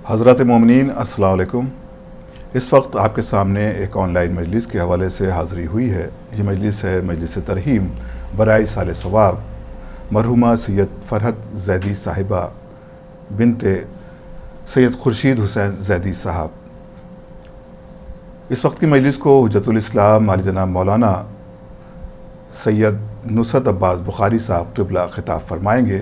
حضرات مومنین السلام علیکم۔ اس وقت آپ کے سامنے ایک آن لائن مجلس کے حوالے سے حاضری ہوئی ہے۔ یہ مجلس ہے مجلس ترحیم برائے ایصال ثواب مرحومہ سید فرحت زیدی صاحبہ بنت سید خورشید حسین زیدی صاحب۔ اس وقت کی مجلس کو حجت الاسلام عالی جناب مولانا سید نصرت عباس بخاری صاحب قبلہ خطاب فرمائیں گے۔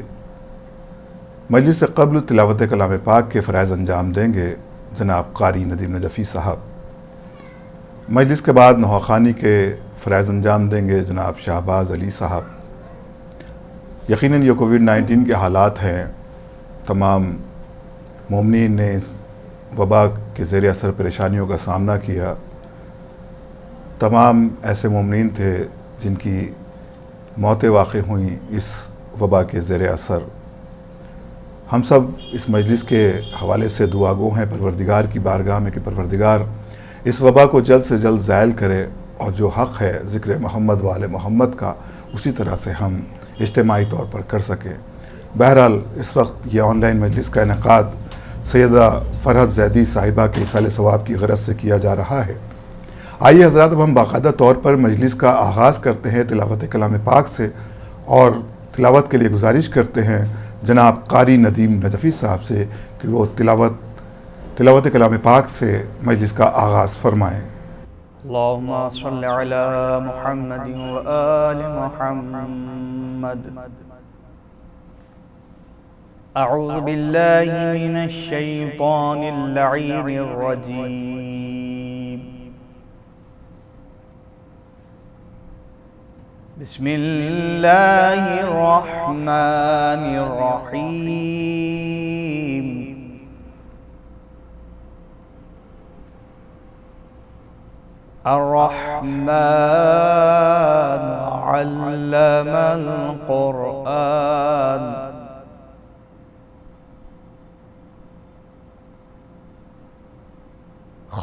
مجلس سے قبل تلاوت کلام پاک کے فرائض انجام دیں گے جناب قاری ندیم نجفی صاحب۔ مجلس کے بعد نوحہ خوانی کے فرائض انجام دیں گے جناب شہباز علی صاحب۔ یقیناً یہ کووڈ-19 کے حالات ہیں، تمام مومنین نے اس وبا کے زیر اثر پریشانیوں کا سامنا کیا۔ تمام ایسے مومنین تھے جن کی موتیں واقع ہوئیں اس وبا کے زیر اثر۔ ہم سب اس مجلس کے حوالے سے دعا گو ہیں پروردگار کی بارگاہ میں کہ پروردگار اس وبا کو جلد سے جلد زائل کرے، اور جو حق ہے ذکر محمد و آل محمد کا اسی طرح سے ہم اجتماعی طور پر کر سکیں۔ بہرحال اس وقت یہ آن لائن مجلس کا انعقاد سیدہ فرحت زیدی صاحبہ کے ایصال ثواب کی غرض سے کیا جا رہا ہے۔ آئیے حضرات، اب ہم باقاعدہ طور پر مجلس کا آغاز کرتے ہیں تلاوت کلام پاک سے، اور تلاوت کے لیے گزارش کرتے ہیں جناب قاری ندیم نجفی صاحب سے کہ وہ تلاوت کلام پاک سے مجلس کا آغاز فرمائیں۔ اللہم صل علی محمد و آل محمد۔ اعوذ باللہ من الشیطان اللعین الرجیم۔ بسم اللہ الرحمن الرحیم۔ الرحمن علم القرآن۔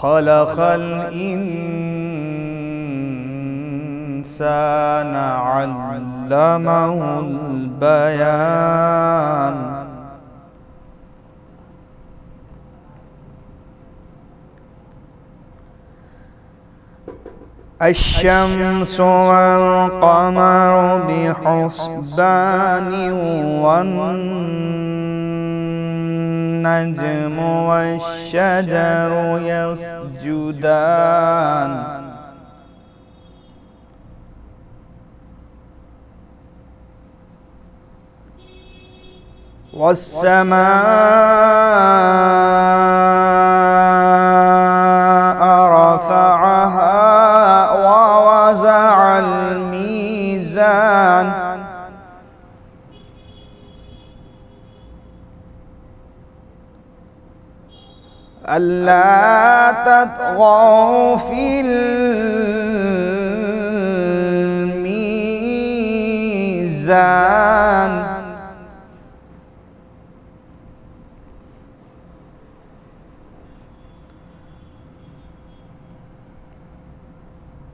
خلق الإنسان علمه البيان۔ الشمس والقمر بحسبان والنجم والشجر يسجدان۔ والسماء رفعها ووضع الميزان۔ ألا تطغوا في الميزان۔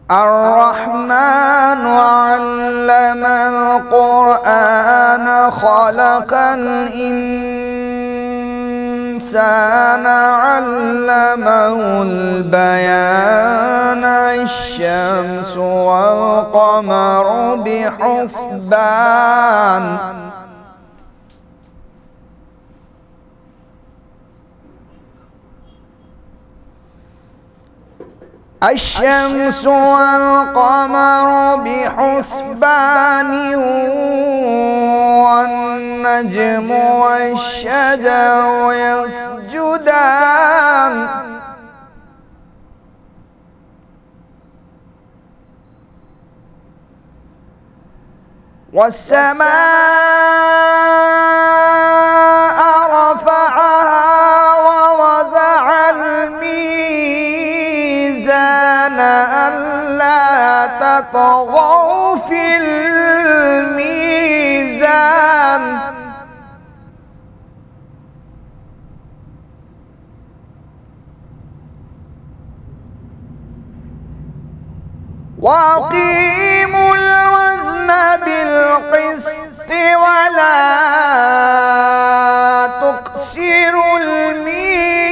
الرحمن علم القرآن خلق الإنسان علمه البيان۔ الشمس والقمر بحسبان۔ الشمس والقمر بحسبان والنجم والشجر يسجدان۔ والسماء رفعها ووضع الميزان ألا تطغوا في الميزان۔ وأقيموا الوزن ولا تخسروا الميزان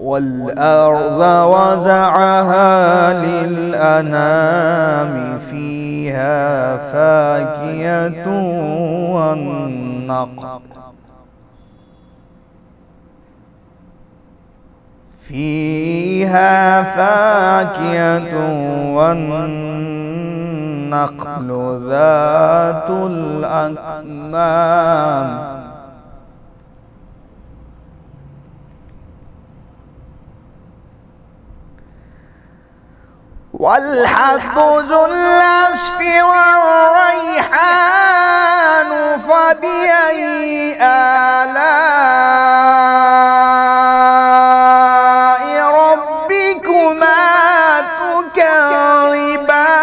والأرض وزعها للأنام فيها فاكهة والنخل والنخل ذات الأكمام والحب ذو العصف والريحان فبأي آلاء ربكما تكذبان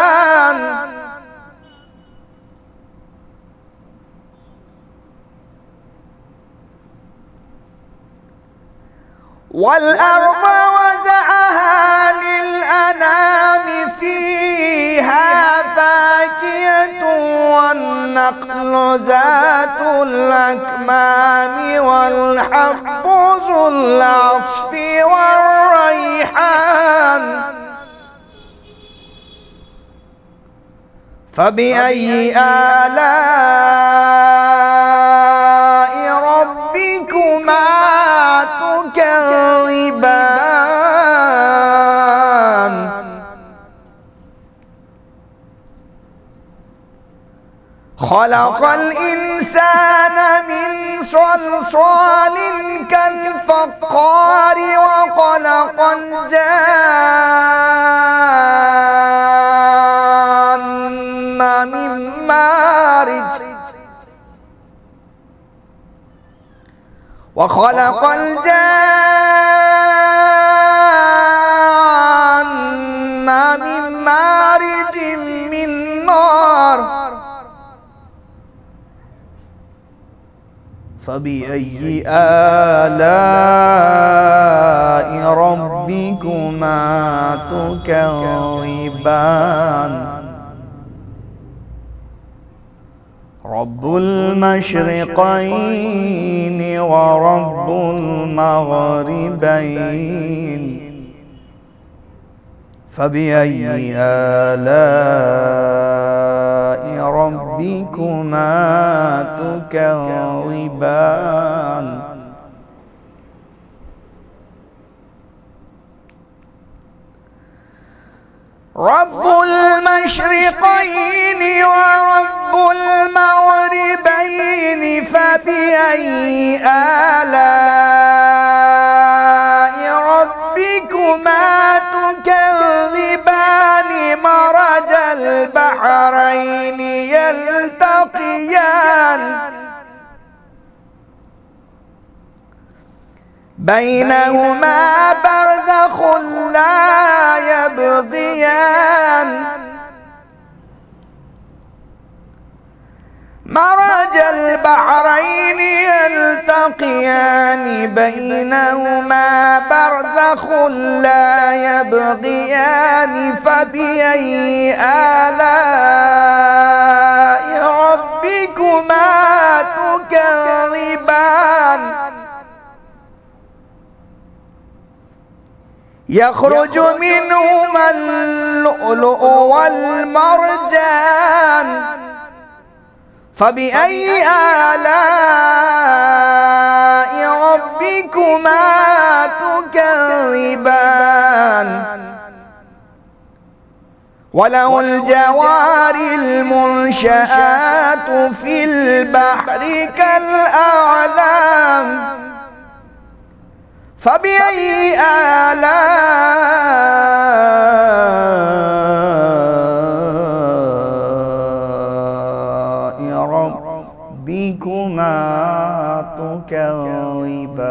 والأرض وزعها للأنام فيها فاكهة والنخل ذات الأكمام والحب ذو العصف والريحان فبأي آلاء ربكما تكذبان خلق الإنسان من صلصال كالفخار وخلق الجان من مارج وخلق الجان من مارج من نار فبأي آلاء ربكما تكذبان رب المشرقين ورب المغربين فبأي آلاء ربكما تكذبان رب المشرقين ورب المغربين فبأي آلاء ربكما تكذبان مرج البحرين يلتقيان بينهما برزخ لا يبغيان مرج البحرين يلتقيان بينهما برزخ لا يبغيان فبأي آلاء ربكما تكذبان يخرج منهما اللؤلؤ والمرجان فبأي آلاء ربكما تكذبان وله الجوار المنشآت في البحر كالأعلام فبأي آلاء ربكما تكذبان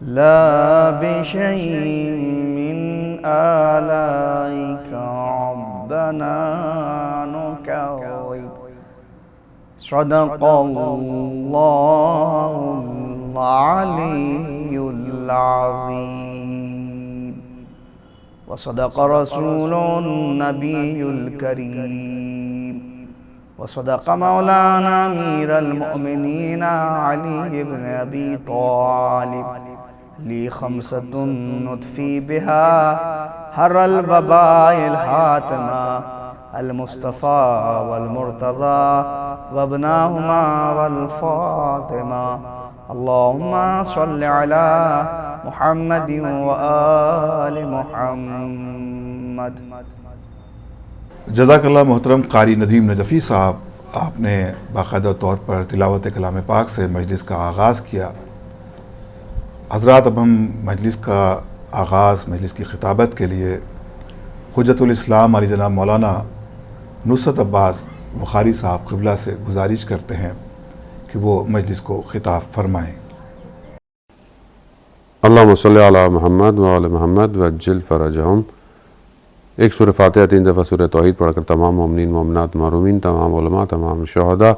لا بشيء من آلائك ربنا نكذب صدق الله العلي العظيم وصدق رسول النبي الكريم وصدق مولانا امیر المؤمنین علی بن ابی طالب لی خمسۃ نطفی بہا حر الوباء الحاتمہ المصطفى والمرتضى وابناهما والفاطمة اللهم صل على محمد وآل محمد. جزاک اللہ محترم قاری ندیم نجفی صاحب، آپ نے باقاعدہ طور پر تلاوت کلام پاک سے مجلس کا آغاز کیا. حضرات، اب ہم مجلس کا آغاز، مجلس کی خطابت کے لیے حجت الاسلام علی جناب مولانا نصرت عباس بخاری صاحب قبلہ سے گزارش کرتے ہیں کہ وہ مجلس کو خطاب فرمائیں. اللہم صلی علی محمد وعلی محمد وعجل فرجہم. ایک سورہ فاتحہ 3 دفعہ سورہ توحید پڑھ کر تمام مومنین مومنات محرومین، تمام علماء، تمام شہداء،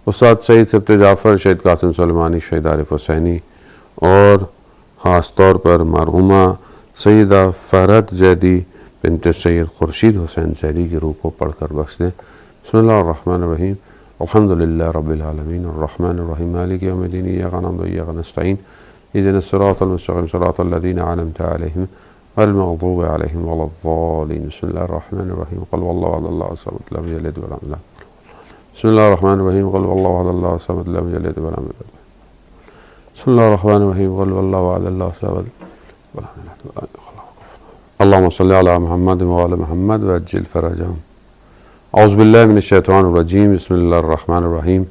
استاد سید سبت جعفر، شہید قاسم سلیمانی، شہید عارف حسینی اور خاص طور پر مرحومہ سیدہ فرحت زیدی بنت سید خورشید حسین زیدی کی روح کو پڑھ کر بخش دیں. بسم اللہ الرحمن الرحیم. الحمدللہ رب العالمین الرحمن الرحیم مالک یوم الدین ایاک نعبد و ایاک نستعین اهدنا الصراط المستقیم صراط الذین انعمت علیہم غیر المغضوب علیہم ولا الضالین. بسم اللہ الرحمن الرحیم. قل هو اللہ احد اللہ الصمد لم یلد ولم یولد. بسم اللہ الرحمن الرحیم. قل هو اللہ احد اللہ الصمد لم یلد ولم یولد. بسم اللہ الرحمن الرحیم. قل هو اللہ احد اللہ الصمد ولم یلد ولم یولد. اللہم صلی علی محمد وعلی محمد وعجل فرجہم. اعوذ باللہ من الشیطان الرجیم. بسم اللہ الرحمن الرحیم.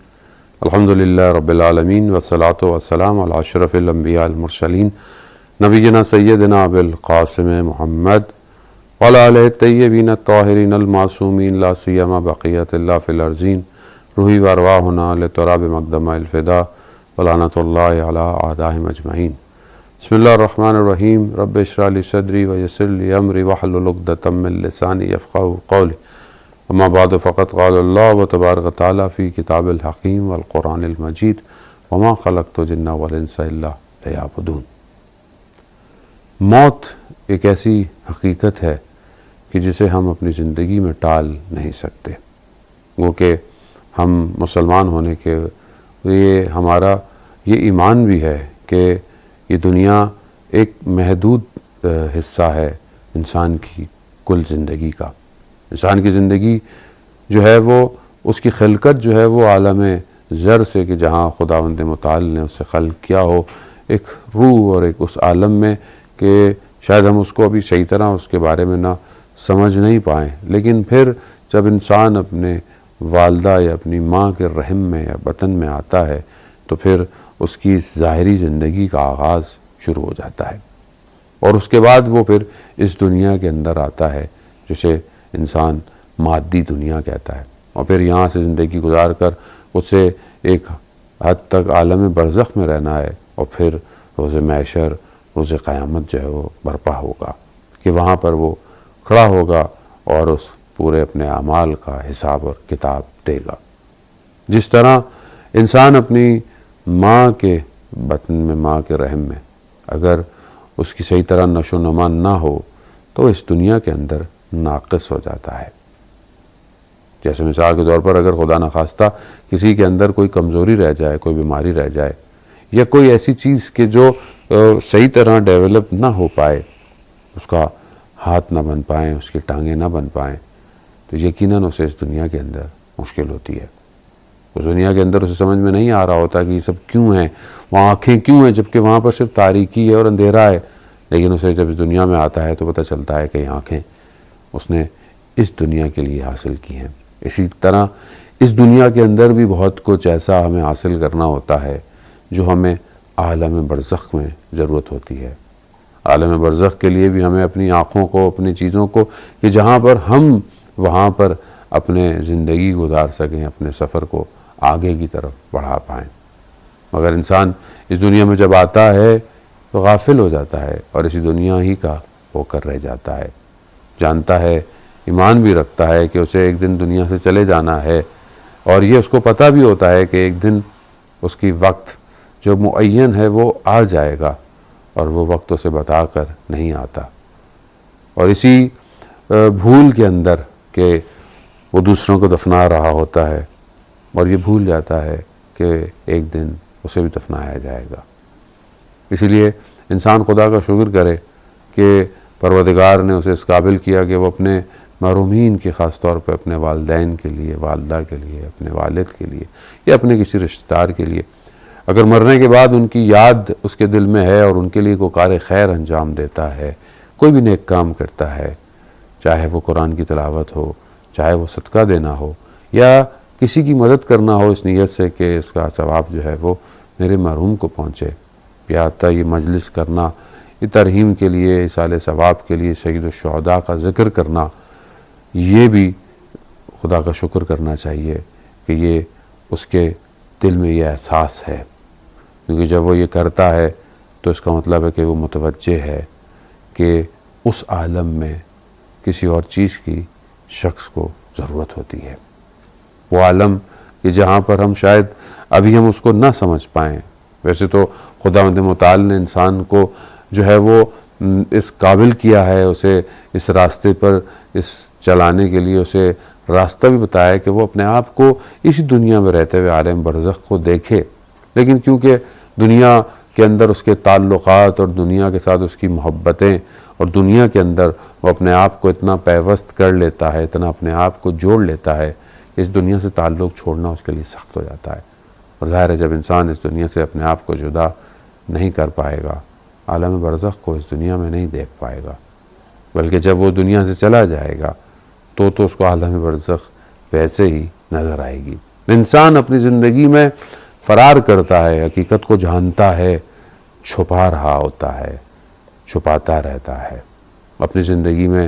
الحمدللہ رب العالمین والصلاة والسلام علی اشرف الانبیاء المرسلین نبینا سیدنا بالقاسم محمد وعلی آلہ الطیبین الطاہرین المعصومین لا سیما بقیت اللہ فی الارضین روحی وارواحنا لتراب مقدم الفدا ولعنۃ اللہ علی اعدائہم اجمعین. بسم اللہ الرحمن الرحیم. رب اشرح لی صدری ویسر لی امری واحلل عقدۃ من لسانی یفقہوا قولی. اما بعد فقد قال اللہ تبارک تعالی فی کتاب الحکیم والقرآن المجید وما خلقت الجن والانس الا لیعبدون. موت ایک ایسی حقیقت ہے کہ جسے ہم اپنی زندگی میں ٹال نہیں سکتے. وہ کہ ہم مسلمان ہونے کے یہ ہمارا یہ ایمان بھی ہے کہ یہ دنیا ایک محدود حصہ ہے انسان کی کل زندگی کا. انسان کی زندگی جو ہے وہ اس کی خلقت جو ہے وہ عالم زر سے کہ جہاں خداوند متعال نے اسے خلق کیا ہو، ایک روح اور ایک اس عالم میں کہ شاید ہم اس کو ابھی صحیح طرح اس کے بارے میں نہ سمجھ نہیں پائیں. لیکن پھر جب انسان اپنے والدہ یا اپنی ماں کے رحم میں یا بطن میں آتا ہے تو پھر اس کی اس ظاہری زندگی کا آغاز شروع ہو جاتا ہے، اور اس کے بعد وہ پھر اس دنیا کے اندر آتا ہے جسے انسان مادی دنیا کہتا ہے، اور پھر یہاں سے زندگی گزار کر اسے ایک حد تک عالم برزخ میں رہنا ہے، اور پھر روز محشر، روز قیامت جو ہے وہ برپا ہوگا کہ وہاں پر وہ کھڑا ہوگا اور اس پورے اپنے اعمال کا حساب اور کتاب دے گا. جس طرح انسان اپنی ماں کے بطن میں، ماں کے رحم میں اگر اس کی صحیح طرح نشو و نما نہ ہو تو اس دنیا کے اندر ناقص ہو جاتا ہے. جیسے مثال کے طور پر اگر خدا نخواستہ کسی کے اندر کوئی کمزوری رہ جائے، کوئی بیماری رہ جائے، یا کوئی ایسی چیز کہ جو صحیح طرح ڈیولپ نہ ہو پائے، اس کا ہاتھ نہ بن پائیں، اس کی ٹانگیں نہ بن پائیں، تو یقیناً اسے اس دنیا کے اندر مشکل ہوتی ہے. اس دنیا کے اندر اسے سمجھ میں نہیں آ رہا ہوتا کہ یہ سب کیوں ہیں، وہاں آنکھیں کیوں ہیں جبکہ وہاں پر صرف تاریکی ہے اور اندھیرا ہے. لیکن اسے جب اس دنیا میں آتا ہے تو پتہ چلتا ہے کہ یہ آنکھیں اس نے اس دنیا کے لیے حاصل کی ہیں. اسی طرح اس دنیا کے اندر بھی بہت کچھ ایسا ہمیں حاصل کرنا ہوتا ہے جو ہمیں عالم برزخ میں ضرورت ہوتی ہے. عالم برزخ کے لیے بھی ہمیں اپنی آنکھوں کو، اپنی چیزوں کو کہ جہاں پر ہم وہاں پر اپنے زندگی گزار سکیں، اپنے سفر کو آگے کی طرف بڑھا پائیں. مگر انسان اس دنیا میں جب آتا ہے تو غافل ہو جاتا ہے اور اسی دنیا ہی کا ہو کر رہ جاتا ہے. جانتا ہے، ایمان بھی رکھتا ہے کہ اسے ایک دن دنیا سے چلے جانا ہے، اور یہ اس کو پتہ بھی ہوتا ہے کہ ایک دن اس کی وقت جو معین ہے وہ آ جائے گا، اور وہ وقت اسے بتا کر نہیں آتا. اور اسی بھول کے اندر کہ وہ دوسروں کو دفنا رہا ہوتا ہے اور یہ بھول جاتا ہے کہ ایک دن اسے بھی دفنایا جائے گا۔ اسی لیے انسان خدا کا شکر کرے کہ پروردگار نے اسے اس قابل کیا کہ وہ اپنے محرومین کی، خاص طور پہ اپنے والدین کے لیے، والدہ کے لیے، اپنے والد کے لیے یا اپنے کسی رشتہ دار کے لیے اگر مرنے کے بعد ان کی یاد اس کے دل میں ہے اور ان کے لیے کوئی کار خیر انجام دیتا ہے، کوئی بھی نیک کام کرتا ہے، چاہے وہ قرآن کی تلاوت ہو، چاہے وہ صدقہ دینا ہو یا کسی کی مدد کرنا ہو اس نیت سے کہ اس کا ثواب جو ہے وہ میرے مرحوم کو پہنچے، یا حتیٰ یہ مجلس کرنا، یہ ترحیم کے لیے، ایصال ثواب کے لیے سید الشہداء کا ذکر کرنا، یہ بھی خدا کا شکر کرنا چاہیے کہ یہ اس کے دل میں یہ احساس ہے، کیونکہ جب وہ یہ کرتا ہے تو اس کا مطلب ہے کہ وہ متوجہ ہے کہ اس عالم میں کسی اور چیز کی شخص کو ضرورت ہوتی ہے، وہ عالم کہ جہاں پر ہم شاید ابھی ہم اس کو نہ سمجھ پائیں۔ ویسے تو خداوند متعال نے انسان کو جو ہے وہ اس قابل کیا ہے، اسے اس راستے پر اس چلانے کے لیے اسے راستہ بھی بتایا کہ وہ اپنے آپ کو اسی دنیا میں رہتے ہوئے عالم برزخ کو دیکھے، لیکن کیونکہ دنیا کے اندر اس کے تعلقات اور دنیا کے ساتھ اس کی محبتیں اور دنیا کے اندر وہ اپنے آپ کو اتنا پیوست کر لیتا ہے، اتنا اپنے آپ کو جوڑ لیتا ہے کہ اس دنیا سے تعلق چھوڑنا اس کے لیے سخت ہو جاتا ہے، اور ظاہر ہے جب انسان اس دنیا سے اپنے آپ کو جدا نہیں کر پائے گا، عالم برزخ کو اس دنیا میں نہیں دیکھ پائے گا، بلکہ جب وہ دنیا سے چلا جائے گا تو اس کو عالم برزخ ویسے ہی نظر آئے گی۔ انسان اپنی زندگی میں فرار کرتا ہے، حقیقت کو جانتا ہے، چھپا رہا ہوتا ہے، چھپاتا رہتا ہے، اپنی زندگی میں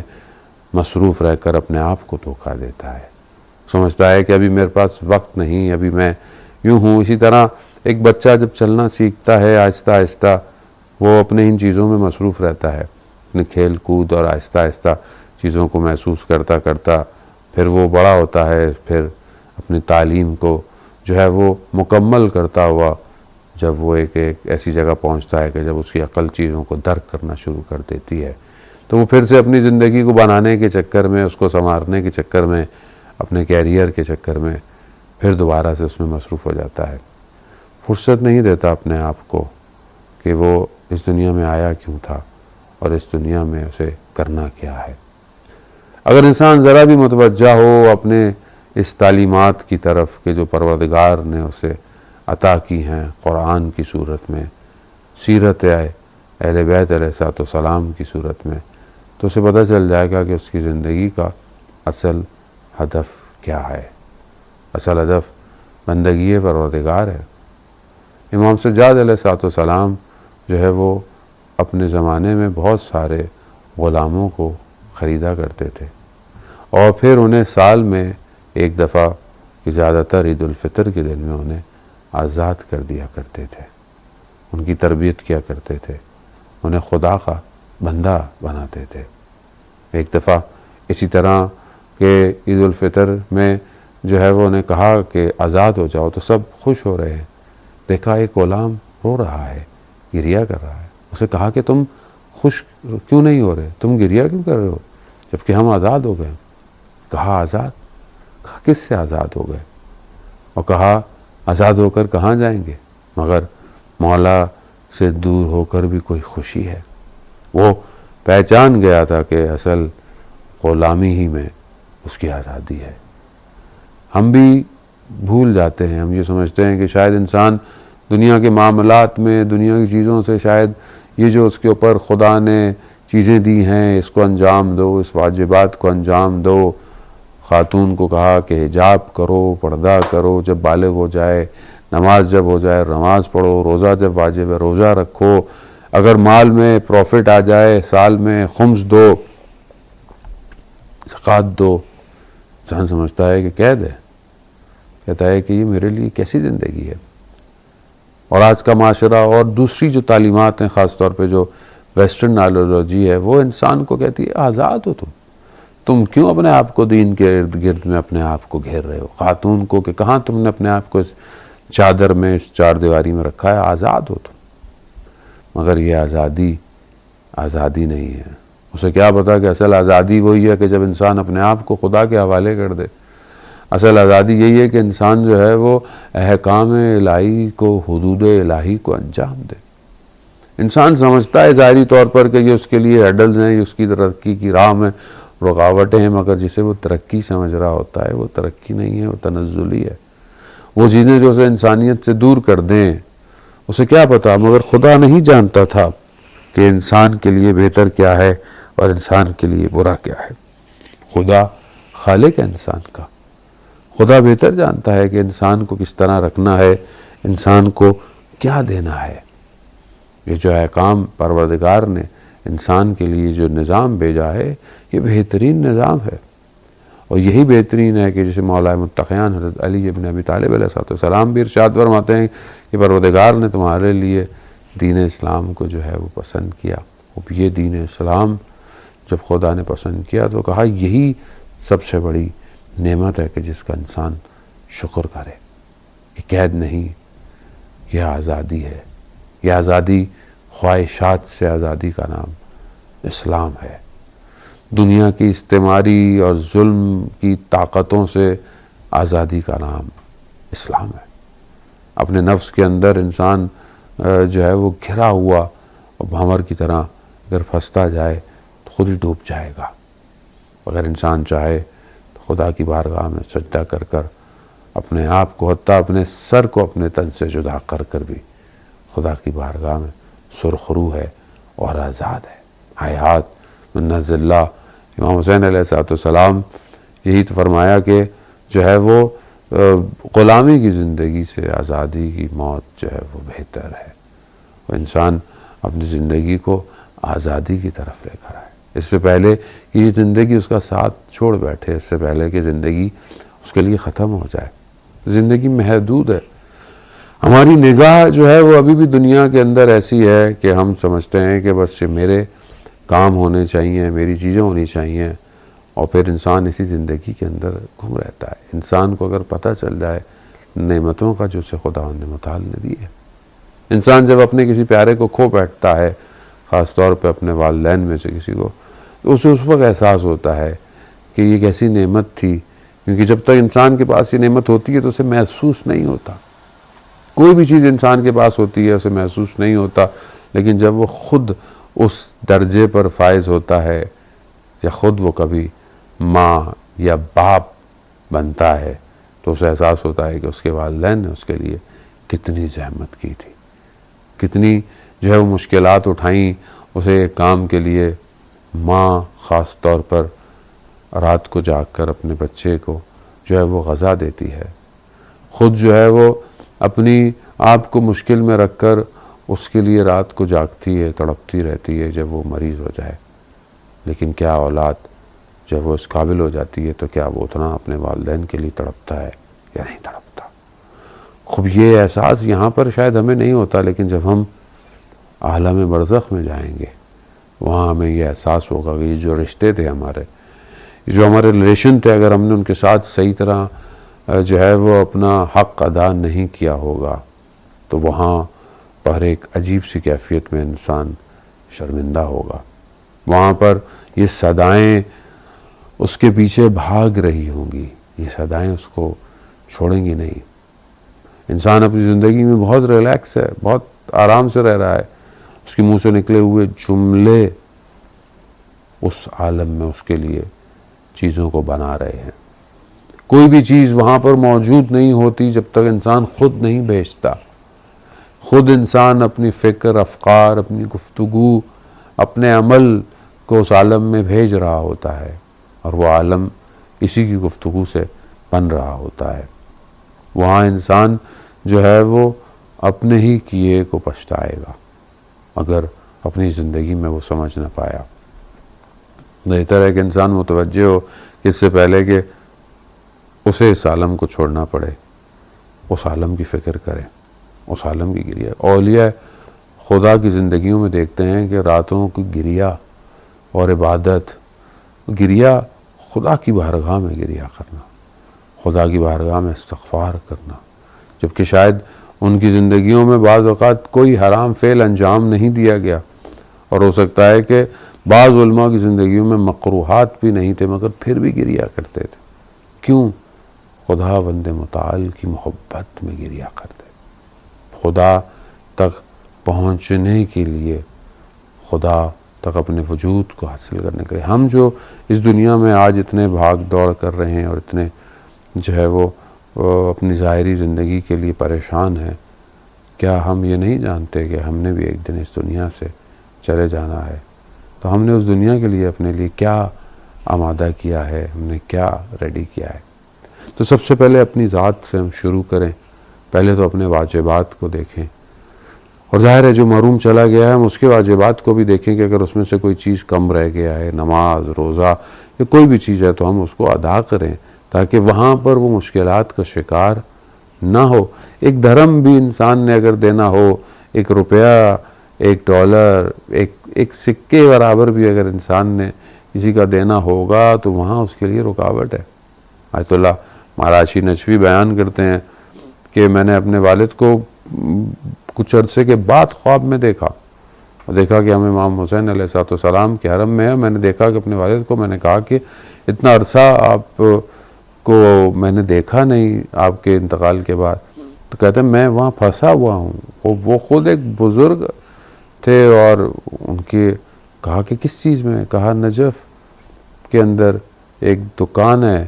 مصروف رہ کر اپنے آپ کو دھوکہ دیتا ہے، سمجھتا ہے کہ ابھی میرے پاس وقت نہیں، ابھی میں یوں ہوں۔ اسی طرح ایک بچہ جب چلنا سیکھتا ہے آہستہ آہستہ وہ اپنے ان چیزوں میں مصروف رہتا ہے، اپنے کھیل کود اور آہستہ آہستہ چیزوں کو محسوس کرتا کرتا پھر وہ بڑا ہوتا ہے، پھر اپنی تعلیم کو جو ہے وہ مکمل کرتا ہوا جب وہ ایک ایسی جگہ پہنچتا ہے کہ جب اس کی عقل چیزوں کو درک کرنا شروع کر دیتی ہے تو وہ پھر سے اپنی زندگی کو بنانے کے چکر میں، اس کو سنوارنے کے چکر میں، اپنے کیریئر کے چکر میں پھر دوبارہ سے اس میں مصروف ہو جاتا ہے، فرصت نہیں دیتا اپنے آپ کو کہ وہ اس دنیا میں آیا کیوں تھا اور اس دنیا میں اسے کرنا کیا ہے۔ اگر انسان ذرا بھی متوجہ ہو اپنے اس تعلیمات کی طرف کہ جو پروردگار نے اسے عطا کی ہیں قرآن کی صورت میں، سیرت اہل بیت علیہ السلام کی صورت میں، تو اسے پتہ چل جائے گا کہ اس کی زندگی کا اصل ہدف کیا ہے۔ اصل ہدف بندگی پروردگار ہے۔ امام سجاد علیہ السلام جو ہے وہ اپنے زمانے میں بہت سارے غلاموں کو خریدا کرتے تھے اور پھر انہیں سال میں ایک دفعہ کہ زیادہ تر عید الفطر کے دن میں انہیں آزاد کر دیا کرتے تھے، ان کی تربیت کیا کرتے تھے، انہیں خدا کا بندہ بناتے تھے۔ ایک دفعہ اسی طرح کہ عید الفطر میں جو ہے وہ انہیں کہا کہ آزاد ہو جاؤ تو سب خوش ہو رہے ہیں، دیکھا ایک غلام رو رہا ہے، گریہ کر رہا ہے، اسے کہا کہ تم خوش کیوں نہیں ہو رہے، تم گریہ کیوں کر رہے ہو جبکہ ہم آزاد ہو گئے؟ کہا آزاد؟ کہا کس سے آزاد ہو گئے؟ اور کہا آزاد ہو کر کہاں جائیں گے مگر مولا سے دور ہو کر بھی کوئی خوشی ہے۔ وہ پہچان گیا تھا کہ اصل غلامی ہی میں اس کی آزادی ہے۔ ہم بھی بھول جاتے ہیں، ہم یہ سمجھتے ہیں کہ شاید انسان دنیا کے معاملات میں، دنیا کی چیزوں سے شاید یہ جو اس کے اوپر خدا نے چیزیں دی ہیں اس کو انجام دو، اس واجبات کو انجام دو۔ خاتون کو کہا کہ حجاب کرو، پردہ کرو، جب بالغ ہو جائے، نماز جب ہو جائے نماز پڑھو، روزہ جب واجب ہے روزہ رکھو، اگر مال میں پروفٹ آ جائے سال میں خمس دو، زکوٰۃ دو۔ انسان سمجھتا ہے کہ قید ہے، کہتا ہے کہ یہ میرے لیے کیسی زندگی ہے۔ اور آج کا معاشرہ اور دوسری جو تعلیمات ہیں، خاص طور پہ جو ویسٹرن آئیڈیالوجی ہے، وہ انسان کو کہتی ہے آزاد ہو تم کیوں اپنے آپ کو دین کے ارد گرد میں اپنے آپ کو گھیر رہے ہو؟ خاتون کو کہ کہاں تم نے اپنے آپ کو اس چادر میں، اس چار دیواری میں رکھا ہے، آزاد ہو تم۔ مگر یہ آزادی نہیں ہے۔ اسے کیا پتا کہ اصل آزادی وہی ہے کہ جب انسان اپنے آپ کو خدا کے حوالے کر دے، اصل آزادی یہی ہے کہ انسان جو ہے وہ احکام الہی کو، حدود الہی کو انجام دے۔ انسان سمجھتا ہے ظاہری طور پر کہ یہ اس کے لیے ہیڈلز ہیں، یہ اس کی ترقی کی راہ میں رکاوٹیں ہیں، مگر جسے وہ ترقی سمجھ رہا ہوتا ہے وہ ترقی نہیں ہے، وہ تنزلی ہے۔ وہ چیزیں جو اسے انسانیت سے دور کر دیں، اسے کیا پتا، مگر خدا نہیں جانتا تھا کہ انسان کے لیے بہتر کیا ہے اور انسان کے لیے برا کیا ہے۔ خدا خالق ہے انسان کا، خدا بہتر جانتا ہے کہ انسان کو کس طرح رکھنا ہے، انسان کو کیا دینا ہے۔ یہ جو احکام پروردگار نے انسان کے لیے جو نظام بھیجا ہے، یہ بہترین نظام ہے، اور یہی بہترین ہے کہ جسے مولا متقیان حضرت علی ابن ابی طالب علیہ السلام بھی ارشاد فرماتے ہیں کہ پروردگار نے تمہارے لیے دین اسلام کو جو ہے وہ پسند کیا۔ اب یہ دین اسلام جب خدا نے پسند کیا تو کہا یہی سب سے بڑی نعمت ہے کہ جس کا انسان شکر کرے۔ یہ قید نہیں، یہ آزادی ہے۔ یہ آزادی خواہشات سے آزادی کا نام اسلام ہے۔ دنیا کی استعماری اور ظلم کی طاقتوں سے آزادی کا نام اسلام ہے۔ اپنے نفس کے اندر انسان جو ہے وہ گھرا ہوا اور بھنور کی طرح اگر پھنستا جائے تو خود ہی ڈوب جائے گا۔ اگر انسان چاہے تو خدا کی بارگاہ میں سجدہ کر کر اپنے آپ کو، حتیٰ اپنے سر کو اپنے تن سے جدا کر کر بھی خدا کی بارگاہ میں سرخرو ہے اور آزاد ہے۔ حیات من نزل اللہ، امام حسین علیہ السلام یہی تو فرمایا کہ جو ہے وہ غلامی کی زندگی سے آزادی کی موت جو ہے وہ بہتر ہے۔ وہ انسان اپنی زندگی کو آزادی کی طرف لے کر آئے، اس سے پہلے کہ یہ زندگی اس کا ساتھ چھوڑ بیٹھے، اس سے پہلے کہ زندگی اس کے لیے ختم ہو جائے۔ زندگی محدود ہے۔ ہماری نگاہ جو ہے وہ ابھی بھی دنیا کے اندر ایسی ہے کہ ہم سمجھتے ہیں کہ بس یہ میرے کام ہونے چاہیے، میری چیزیں ہونی چاہیے، اور پھر انسان اسی زندگی کے اندر گھوم رہتا ہے۔ انسان کو اگر پتہ چل جائے نعمتوں کا جو اسے خدا نے متعال نے دی ہے، انسان جب اپنے کسی پیارے کو کھو بیٹھتا ہے، خاص طور پہ اپنے والدین میں سے کسی کو، تو اسے اس وقت احساس ہوتا ہے کہ یہ کیسی نعمت تھی، کیونکہ جب تک انسان کے پاس یہ نعمت ہوتی ہے تو اسے محسوس نہیں ہوتا۔ کوئی بھی چیز انسان کے پاس ہوتی ہے اسے محسوس نہیں ہوتا، لیکن جب وہ خود اس درجے پر فائز ہوتا ہے یا خود وہ کبھی ماں یا باپ بنتا ہے تو اسے احساس ہوتا ہے کہ اس کے والدین نے اس کے لیے کتنی زحمت کی تھی، کتنی جو ہے وہ مشکلات اٹھائیں اسے ایک کام کے لیے۔ ماں خاص طور پر رات کو جاگ کر اپنے بچے کو جو ہے وہ غذا دیتی ہے، خود جو ہے وہ اپنی آپ کو مشکل میں رکھ کر اس کے لیے رات کو جاگتی ہے، تڑپتی رہتی ہے جب وہ مریض ہو جائے۔ لیکن کیا اولاد جب وہ اس قابل ہو جاتی ہے تو کیا وہ اتنا اپنے والدین کے لیے تڑپتا ہے یا نہیں تڑپتا؟ خوب یہ احساس یہاں پر شاید ہمیں نہیں ہوتا، لیکن جب ہم عالم برزخ میں جائیں گے وہاں ہمیں یہ احساس ہوگا کہ یہ جو رشتے تھے ہمارے، جو ہمارے ریلیشن تھے، اگر ہم نے ان کے ساتھ صحیح طرح جو ہے وہ اپنا حق ادا نہیں کیا ہوگا تو وہاں پر ایک عجیب سی کیفیت میں انسان شرمندہ ہوگا۔ وہاں پر یہ صدائیں اس کے پیچھے بھاگ رہی ہوں گی، یہ صدائیں اس کو چھوڑیں گی نہیں۔ انسان اپنی زندگی میں بہت ریلیکس ہے، بہت آرام سے رہ رہا ہے، اس کے منہ سے نکلے ہوئے جملے اس عالم میں اس کے لیے چیزوں کو بنا رہے ہیں۔ کوئی بھی چیز وہاں پر موجود نہیں ہوتی جب تک انسان خود نہیں بھیجتا۔ خود انسان اپنی فکر، افکار، اپنی گفتگو، اپنے عمل کو اس عالم میں بھیج رہا ہوتا ہے، اور وہ عالم اسی کی گفتگو سے بن رہا ہوتا ہے۔ وہاں انسان جو ہے وہ اپنے ہی کیے کو پچھتائے گا اگر اپنی زندگی میں وہ سمجھ نہ پایا۔ بہتر ہے کہ انسان متوجہ ہو کہ اس سے پہلے کہ اسے اس عالم کو چھوڑنا پڑے، اس عالم کی فکر کرے، اس عالم کی گریہ۔ اولیاء خدا کی زندگیوں میں دیکھتے ہیں کہ راتوں کی گریہ اور عبادت، گریہ خدا کی بارگاہ میں گریہ کرنا، خدا کی بارگاہ میں استغفار کرنا، جبکہ شاید ان کی زندگیوں میں بعض اوقات کوئی حرام فعل انجام نہیں دیا گیا، اور ہو سکتا ہے کہ بعض علماء کی زندگیوں میں مکروہات بھی نہیں تھے، مگر پھر بھی گریہ کرتے تھے۔ کیوں؟ خدا بند متعال کی محبت میں گریا کرتے، خدا تک پہنچنے کے لیے، خدا تک اپنے وجود کو حاصل کرنے کے لیے۔ ہم جو اس دنیا میں آج اتنے بھاگ دوڑ کر رہے ہیں اور اتنے جو ہے وہ اپنی ظاہری زندگی کے لیے پریشان ہیں، کیا ہم یہ نہیں جانتے کہ ہم نے بھی ایک دن اس دنیا سے چلے جانا ہے؟ تو ہم نے اس دنیا کے لیے اپنے لیے کیا آمادہ کیا ہے، ہم نے کیا ریڈی کیا ہے؟ تو سب سے پہلے اپنی ذات سے ہم شروع کریں، پہلے تو اپنے واجبات کو دیکھیں، اور ظاہر ہے جو محروم چلا گیا ہے ہم اس کے واجبات کو بھی دیکھیں کہ اگر اس میں سے کوئی چیز کم رہ گیا ہے، نماز، روزہ یا کوئی بھی چیز ہے، تو ہم اس کو ادا کریں تاکہ وہاں پر وہ مشکلات کا شکار نہ ہو۔ ایک دھرم بھی انسان نے اگر دینا ہو، ایک روپیہ، ایک ڈالر، ایک سکے برابر بھی اگر انسان نے کسی کا دینا ہوگا تو وہاں اس کے لیے رکاوٹ ہے۔ آیت اللہ مہاراشی نجوی بیان کرتے ہیں کہ میں نے اپنے والد کو کچھ عرصے کے بعد خواب میں دیکھا کہ ہم امام حسین علیہ السلام کے حرم میں ہیں۔ میں نے دیکھا کہ اپنے والد کو میں نے کہا کہ اتنا عرصہ آپ کو میں نے دیکھا نہیں آپ کے انتقال کے بعد، تو کہتے ہیں میں وہاں پھنسا ہوا ہوں۔ وہ خود ایک بزرگ تھے اور ان کے کہا کہ کس چیز میں؟ کہا نجف کے اندر ایک دکان ہے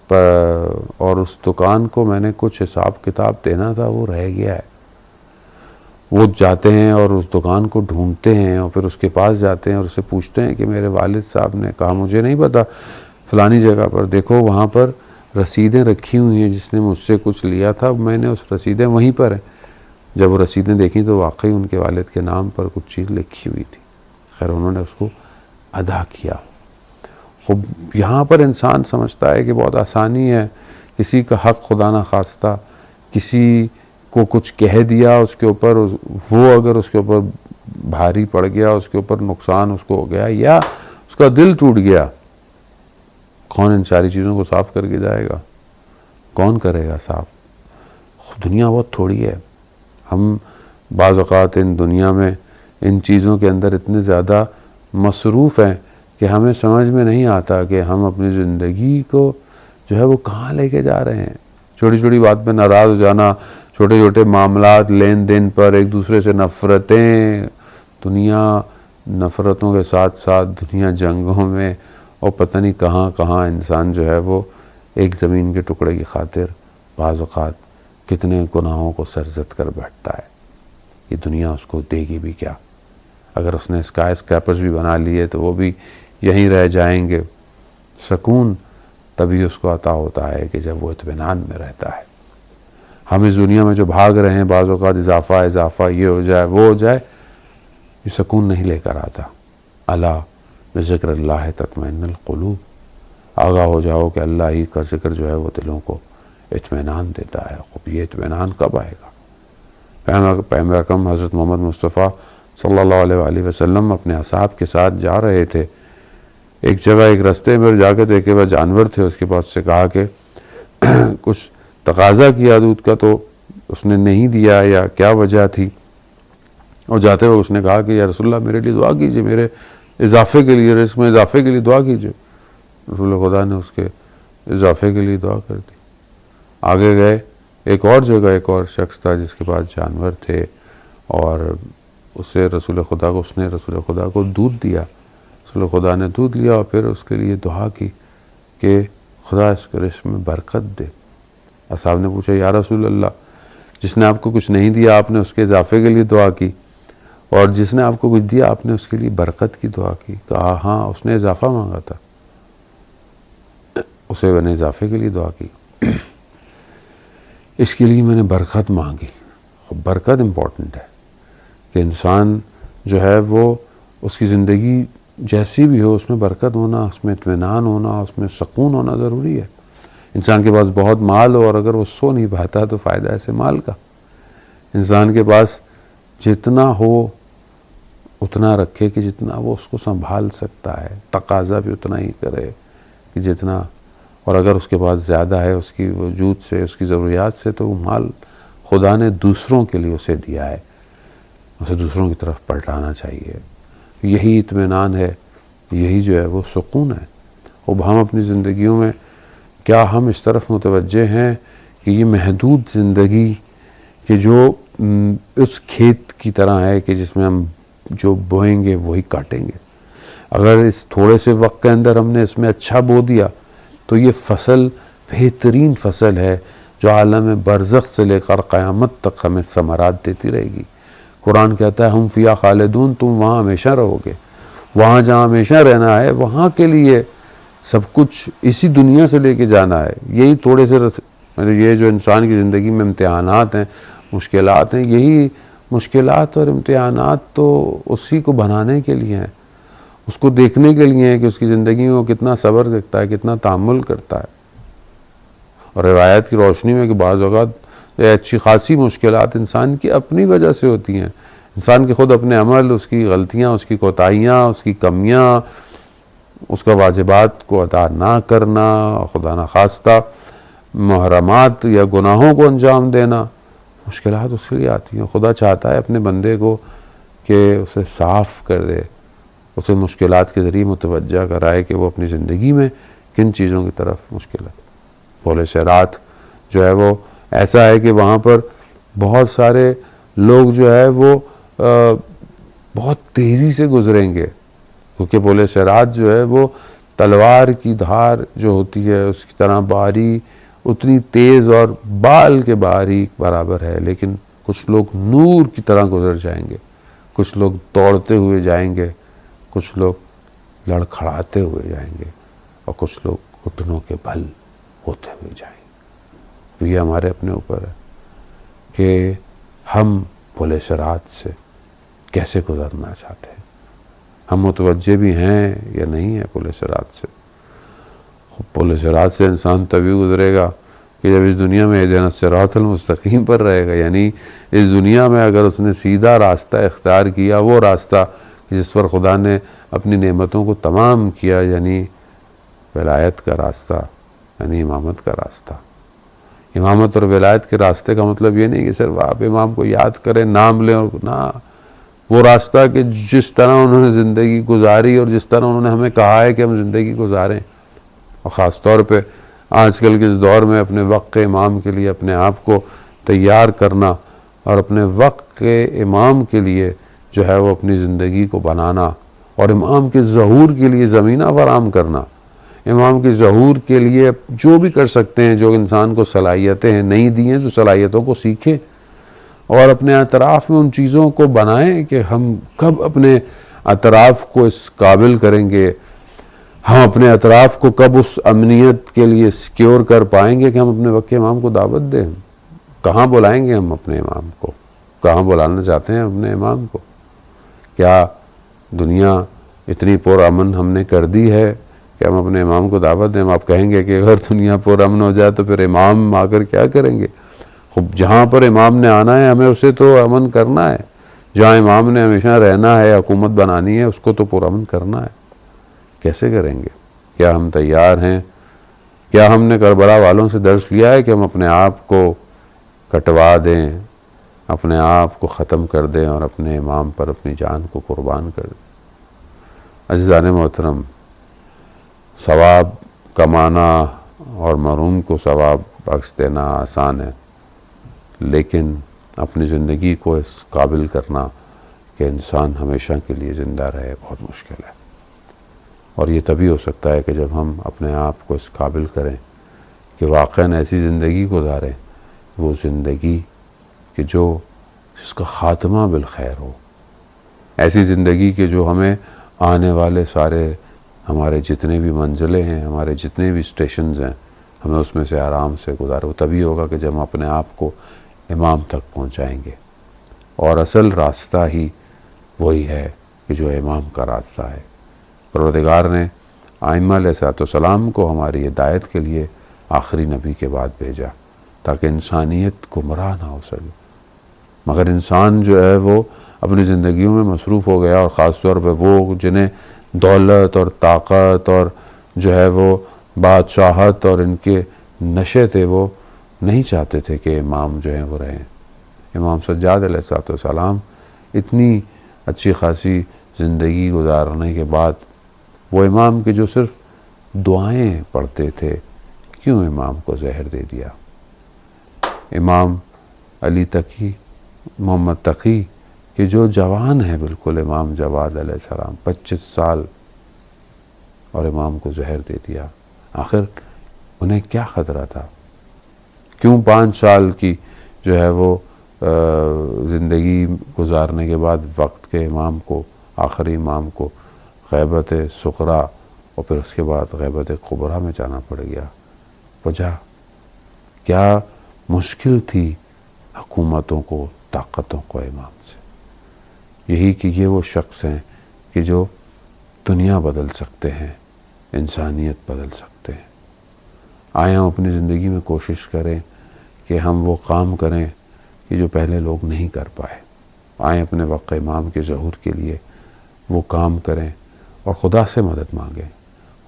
اور اس دکان کو میں نے کچھ حساب کتاب دینا تھا، وہ رہ گیا ہے۔ وہ جاتے ہیں اور اس دکان کو ڈھونڈتے ہیں اور پھر اس کے پاس جاتے ہیں اور اسے پوچھتے ہیں کہ میرے والد صاحب نے کہا مجھے نہیں پتا، فلانی جگہ پر دیکھو وہاں پر رسیدیں رکھی ہوئی ہیں، جس نے مجھ سے کچھ لیا تھا میں نے اس رسیدیں وہیں پر ہیں۔ جب وہ رسیدیں دیکھیں تو واقعی ان کے والد کے نام پر کچھ چیز لکھی ہوئی تھی۔ خیر انہوں نے اس کو ادا کیا۔ خب یہاں پر انسان سمجھتا ہے کہ بہت آسانی ہے، کسی کا حق خدا نہ خواستہ کسی کو کچھ کہہ دیا، اس کے اوپر وہ اگر اس کے اوپر بھاری پڑ گیا، اس کے اوپر نقصان اس کو ہو گیا یا اس کا دل ٹوٹ گیا، کون ان ساری چیزوں کو صاف کر کے جائے گا؟ کون کرے گا صاف؟ دنیا بہت تھوڑی ہے۔ ہم بعض اوقات ان دنیا میں ان چیزوں کے اندر اتنے زیادہ مصروف ہیں کہ ہمیں سمجھ میں نہیں آتا کہ ہم اپنی زندگی کو جو ہے وہ کہاں لے کے جا رہے ہیں۔ چھوٹی چھوٹی بات پہ ناراض ہو جانا، چھوٹے چھوٹے معاملات، لین دین پر ایک دوسرے سے نفرتیں، دنیا نفرتوں کے ساتھ ساتھ دنیا جنگوں میں، اور پتہ نہیں کہاں کہاں انسان جو ہے وہ ایک زمین کے ٹکڑے کی خاطر بعض اوقات کتنے گناہوں کو سرزد کر بیٹھتا ہے۔ یہ دنیا اس کو دے گی بھی کیا؟ اگر اس نے اسکائی اسکریپرز بھی بنا لیے تو وہ بھی یہیں رہ جائیں گے۔ سکون تبھی اس کو عطا ہوتا ہے کہ جب وہ اطمینان میں رہتا ہے۔ ہم اس دنیا میں جو بھاگ رہے ہیں، بعض اوقات اضافہ یہ ہو جائے وہ ہو جائے، یہ سکون نہیں لے کر آتا۔ الا بذکر اللہ تطمئن القلوب، آگاہ ہو جاؤ کہ اللہ ہی کا ذکر جو ہے وہ دلوں کو اطمینان دیتا ہے۔ خوب یہ اطمینان کب آئے گا؟ پیغمبر اکرم حضرت محمد مصطفیٰ صلی اللہ علیہ وآلہ وسلم اپنے اصحاب کے ساتھ جا رہے تھے ایک جگہ، ایک رستے میں جا کے دیکھے وہ جانور تھے، اس کے پاس سے کہا کہ کچھ تقاضا کیا دودھ کا تو اس نے نہیں دیا، یا کیا وجہ تھی؟ اور جاتے ہوئے اس نے کہا کہ یا رسول اللہ میرے لیے دعا کیجئے، میرے اضافے کے لیے، رزق میں اضافے کے لیے دعا کیجئے۔ رسول خدا نے اس کے اضافے کے لیے دعا کر دی۔ آگے گئے ایک اور جگہ، ایک اور شخص تھا جس کے پاس جانور تھے، اور اس نے رسول خدا کو دودھ دیا۔ رسول خدا نے دودھ لیا اور پھر اس کے لیے دعا کی کہ خدا اس کے رزق میں برکت دے۔ اصحاب نے پوچھا یا رسول اللہ، جس نے آپ کو کچھ نہیں دیا آپ نے اس کے اضافے کے لیے دعا کی، اور جس نے آپ کو کچھ دیا آپ نے اس کے لیے برکت کی دعا کی؟ کہا ہاں، اس نے اضافہ مانگا تھا، اسے میں نے اضافے کے لیے دعا کی، اس کے لیے میں نے برکت مانگی۔ برکت امپورٹنٹ ہے کہ انسان جو ہے وہ اس کی زندگی جیسی بھی ہو اس میں برکت ہونا، اس میں اطمینان ہونا، اس میں سکون ہونا ضروری ہے۔ انسان کے پاس بہت مال ہو اور اگر وہ سو نہیں پاتا تو فائدہ ایسے مال کا۔ انسان کے پاس جتنا ہو اتنا رکھے کہ جتنا وہ اس کو سنبھال سکتا ہے، تقاضا بھی اتنا ہی کرے کہ جتنا، اور اگر اس کے پاس زیادہ ہے اس کی وجود سے، اس کی ضروریات سے، تو وہ مال خدا نے دوسروں کے لیے اسے دیا ہے، اسے دوسروں کی طرف پلٹانا چاہیے۔ یہی اطمینان ہے، یہی جو ہے وہ سکون ہے۔ اب ہم اپنی زندگیوں میں کیا ہم اس طرف متوجہ ہیں کہ یہ محدود زندگی کہ جو اس کھیت کی طرح ہے کہ جس میں ہم جو بوئیں گے وہی کاٹیں گے، اگر اس تھوڑے سے وقت کے اندر ہم نے اس میں اچھا بو دیا تو یہ فصل بہترین فصل ہے جو عالم برزخ سے لے کر قیامت تک ہمیں ثمرات دیتی رہے گی۔ قرآن کہتا ہے ہم فیہا خالدون، تم وہاں ہمیشہ رہو گے، وہاں جہاں ہمیشہ رہنا ہے وہاں کے لیے سب کچھ اسی دنیا سے لے کے جانا ہے۔ یہی تھوڑے سے یہ جو انسان کی زندگی میں امتحانات ہیں، مشکلات ہیں، یہی مشکلات اور امتحانات تو اسی کو بنانے کے لیے ہیں، اس کو دیکھنے کے لیے ہیں کہ اس کی زندگی میں وہ کتنا صبر کرتا ہے، کتنا تحمل کرتا ہے۔ اور روایت کی روشنی میں کہ بعض اوقات اچھی خاصی مشکلات انسان کی اپنی وجہ سے ہوتی ہیں، انسان کے خود اپنے عمل، اس کی غلطیاں، اس کی کوتاہیاں، اس کی کمیاں، اس کا واجبات کو ادا نہ کرنا، خدا نخواستہ محرمات یا گناہوں کو انجام دینا، مشکلات اس کے لیے آتی ہیں۔ خدا چاہتا ہے اپنے بندے کو کہ اسے صاف کر دے، اسے مشکلات کے ذریعے متوجہ کرائے کہ وہ اپنی زندگی میں کن چیزوں کی طرف مشکلات۔ پل صراط جو ہے وہ ایسا ہے کہ وہاں پر بہت سارے لوگ جو ہے وہ بہت تیزی سے گزریں گے، کیونکہ پل صراط جو ہے وہ تلوار کی دھار جو ہوتی ہے اس کی طرح باری، اتنی تیز اور بال کے باریک برابر ہے، لیکن کچھ لوگ نور کی طرح گزر جائیں گے، کچھ لوگ دوڑتے ہوئے جائیں گے، کچھ لوگ لڑکھڑاتے ہوئے جائیں گے، اور کچھ لوگ گھٹنوں کے بل ہوتے ہوئے جائیں گے۔ یہ ہمارے اپنے اوپر ہے کہ ہم پل صراط سے کیسے گزرنا چاہتے ہیں، ہم متوجہ بھی ہیں یا نہیں ہیں پل صراط سے۔ پل صراط سے انسان تبھی گزرے گا کہ جب اس دنیا میں اہدنا الصراط المستقیم پر رہے گا، یعنی اس دنیا میں اگر اس نے سیدھا راستہ اختیار کیا، وہ راستہ جس پر خدا نے اپنی نعمتوں کو تمام کیا، یعنی ولایت کا راستہ، یعنی امامت کا راستہ۔ امامت اور ولایت کے راستے کا مطلب یہ نہیں کہ صرف آپ امام کو یاد کریں، نام لیں، اور نہ، وہ راستہ کہ جس طرح انہوں نے زندگی گزاری اور جس طرح انہوں نے ہمیں کہا ہے کہ ہم زندگی گزاریں، اور خاص طور پہ آج کل کے اس دور میں اپنے وقت کے امام کے لیے اپنے آپ کو تیار کرنا، اور اپنے وقت کے امام کے لیے جو ہے وہ اپنی زندگی کو بنانا، اور امام کے ظہور کے لیے زمینہ فراہم کرنا، امام کے ظہور کے لیے جو بھی کر سکتے ہیں، جو انسان کو صلاحیتیں ہیں نہیں دی ہیں تو صلاحیتوں کو سیکھیں، اور اپنے اطراف میں ان چیزوں کو بنائیں کہ ہم کب اپنے اطراف کو اس قابل کریں گے، ہم اپنے اطراف کو کب اس امنیت کے لیے سیکیور کر پائیں گے کہ ہم اپنے وقت امام کو دعوت دیں۔ کہاں بلائیں گے ہم اپنے امام کو، کہاں بلانا چاہتے ہیں اپنے امام کو؟ کیا دنیا اتنی پرامن ہم نے کر دی ہے کہ ہم اپنے امام کو دعوت دیں؟ آپ کہیں گے کہ اگر دنیا پرامن ہو جائے تو پھر امام آ کر کیا کریں گے؟ خب جہاں پر امام نے آنا ہے ہمیں اسے تو امن کرنا ہے، جہاں امام نے ہمیشہ رہنا ہے، حکومت بنانی ہے، اس کو تو پرامن کرنا ہے۔ کیسے کریں گے؟ کیا ہم تیار ہیں؟ کیا ہم نے کربلا والوں سے درس لیا ہے کہ ہم اپنے آپ کو کٹوا دیں، اپنے آپ کو ختم کر دیں اور اپنے امام پر اپنی جان کو قربان کر دیں؟ عزیزان محترم، ثواب کمانا اور محروم کو ثواب بخش دینا آسان ہے، لیکن اپنی زندگی کو اس قابل کرنا کہ انسان ہمیشہ کے لیے زندہ رہے بہت مشکل ہے، اور یہ تبھی ہو سکتا ہے کہ جب ہم اپنے آپ کو اس قابل کریں کہ واقعاً ایسی زندگی گزاریں، وہ زندگی کہ جس کا خاتمہ بالخیر ہو، ایسی زندگی کہ جو ہمیں آنے والے سارے ہمارے جتنے بھی منزلیں ہیں، ہمارے جتنے بھی اسٹیشنز ہیں، ہمیں اس میں سے آرام سے گزارے۔ وہ تبھی ہوگا کہ جب ہم اپنے آپ کو امام تک پہنچائیں گے، اور اصل راستہ ہی وہی ہے کہ جو امام کا راستہ ہے۔ پروردگار نے ائمہ علیہ السلام کو ہماری ہدایت کے لیے آخری نبی کے بعد بھیجا تاکہ انسانیت گمراہ نہ ہو سکے، مگر انسان جو ہے وہ اپنی زندگیوں میں مصروف ہو گیا، اور خاص طور پہ وہ جنہیں دولت اور طاقت اور جو ہے وہ بادشاہت اور ان کے نشے تھے، وہ نہیں چاہتے تھے کہ امام جو ہیں وہ رہیں۔ امام سجاد علیہ السلام اتنی اچھی خاصی زندگی گزارنے کے بعد وہ امام کے جو صرف دعائیں پڑھتے تھے کیوں امام کو زہر دے دیا؟ امام علی تقی، محمد تقی کہ جو جوان ہے بالکل، امام جواد علیہ السلام 25 سال، اور امام کو زہر دے دیا۔ آخر انہیں کیا خطرہ تھا؟ کیوں 5 سال کی جو ہے وہ زندگی گزارنے کے بعد وقت کے امام کو، آخری امام کو غیبت صغریٰ اور پھر اس کے بعد غیبت کبریٰ میں جانا پڑ گیا؟ وجہ کیا مشکل تھی حکومتوں کو، طاقتوں کو امام سے؟ یہی کہ یہ وہ شخص ہیں کہ جو دنیا بدل سکتے ہیں، انسانیت بدل سکتے ہیں۔ آئیں ہم اپنی زندگی میں کوشش کریں کہ ہم وہ کام کریں کہ جو پہلے لوگ نہیں کر پائے۔ آئیں اپنے وقت امام کے ظہور کے لیے وہ کام کریں اور خدا سے مدد مانگیں،